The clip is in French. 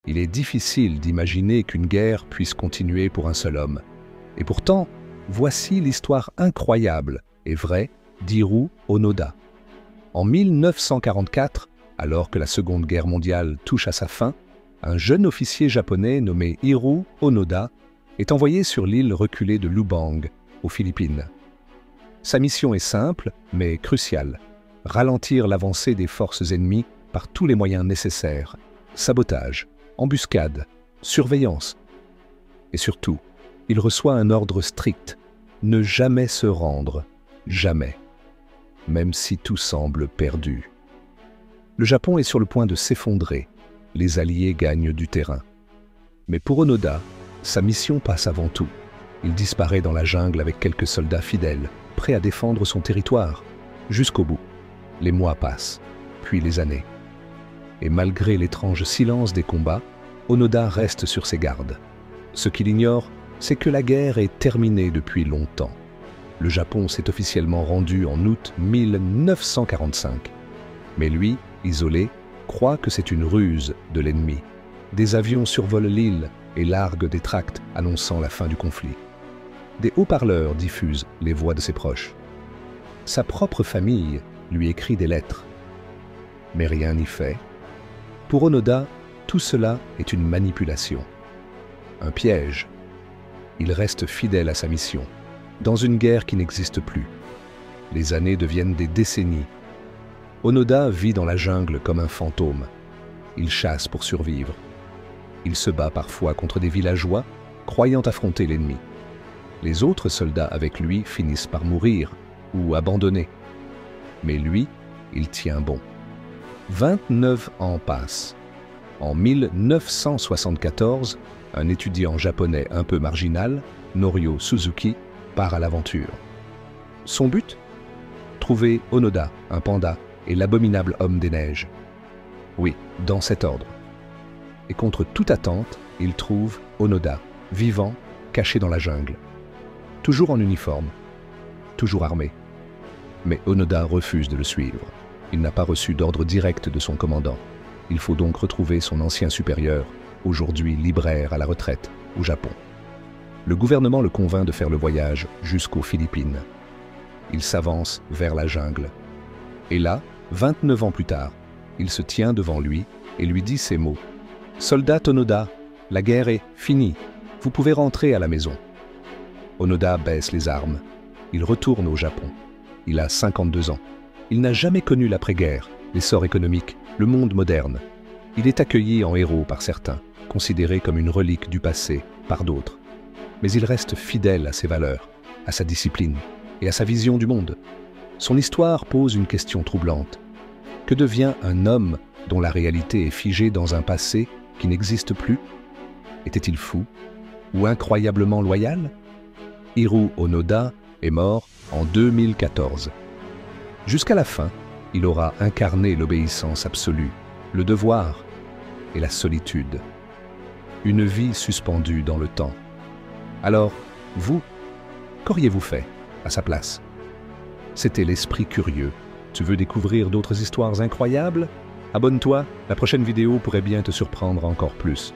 Il est difficile d'imaginer qu'une guerre puisse continuer pour un seul homme. Et pourtant, voici l'histoire incroyable et vraie d'Hiro Onoda. En 1944, alors que la Seconde Guerre mondiale touche à sa fin, un jeune officier japonais nommé Hiro Onoda est envoyé sur l'île reculée de Lubang, aux Philippines. Sa mission est simple, mais cruciale: ralentir l'avancée des forces ennemies par tous les moyens nécessaires: sabotage, embuscade, surveillance. Et surtout, il reçoit un ordre strict: ne jamais se rendre, jamais, même si tout semble perdu. Le Japon est sur le point de s'effondrer, les Alliés gagnent du terrain. Mais pour Onoda, sa mission passe avant tout. Il disparaît dans la jungle avec quelques soldats fidèles, prêts à défendre son territoire, jusqu'au bout. Les mois passent, puis les années. Et malgré l'étrange silence des combats, Onoda reste sur ses gardes. Ce qu'il ignore, c'est que la guerre est terminée depuis longtemps. Le Japon s'est officiellement rendu en août 1945. Mais lui, isolé, croit que c'est une ruse de l'ennemi. Des avions survolent l'île et larguent des tracts annonçant la fin du conflit. Des haut-parleurs diffusent les voix de ses proches. Sa propre famille lui écrit des lettres. Mais rien n'y fait. Pour Onoda, tout cela est une manipulation, un piège. Il reste fidèle à sa mission, dans une guerre qui n'existe plus. Les années deviennent des décennies. Onoda vit dans la jungle comme un fantôme. Il chasse pour survivre. Il se bat parfois contre des villageois, croyant affronter l'ennemi. Les autres soldats avec lui finissent par mourir ou abandonner. Mais lui, il tient bon. 29 ans passent. En 1974, un étudiant japonais un peu marginal, Norio Suzuki, part à l'aventure. Son but? Trouver Onoda, un panda, et l'abominable homme des neiges. Oui, dans cet ordre. Et contre toute attente, il trouve Onoda, vivant, caché dans la jungle. Toujours en uniforme, toujours armé. Mais Onoda refuse de le suivre. Il n'a pas reçu d'ordre direct de son commandant. Il faut donc retrouver son ancien supérieur, aujourd'hui libraire à la retraite, au Japon. Le gouvernement le convainc de faire le voyage jusqu'aux Philippines. Il s'avance vers la jungle. Et là, 29 ans plus tard, il se tient devant lui et lui dit ces mots: « Soldat Onoda, la guerre est finie. Vous pouvez rentrer à la maison. » Onoda baisse les armes. Il retourne au Japon. Il a 52 ans. Il n'a jamais connu l'après-guerre, l'essor économique, le monde moderne. Il est accueilli en héros par certains, considéré comme une relique du passé par d'autres. Mais il reste fidèle à ses valeurs, à sa discipline et à sa vision du monde. Son histoire pose une question troublante. Que devient un homme dont la réalité est figée dans un passé qui n'existe plus? Était-il fou ou incroyablement loyal? Hiro Onoda est mort en 2014. Jusqu'à la fin, il aura incarné l'obéissance absolue, le devoir et la solitude. Une vie suspendue dans le temps. Alors, vous, qu'auriez-vous fait à sa place? C'était l'Esprit Curieux. Tu veux découvrir d'autres histoires incroyables? Abonne-toi, la prochaine vidéo pourrait bien te surprendre encore plus.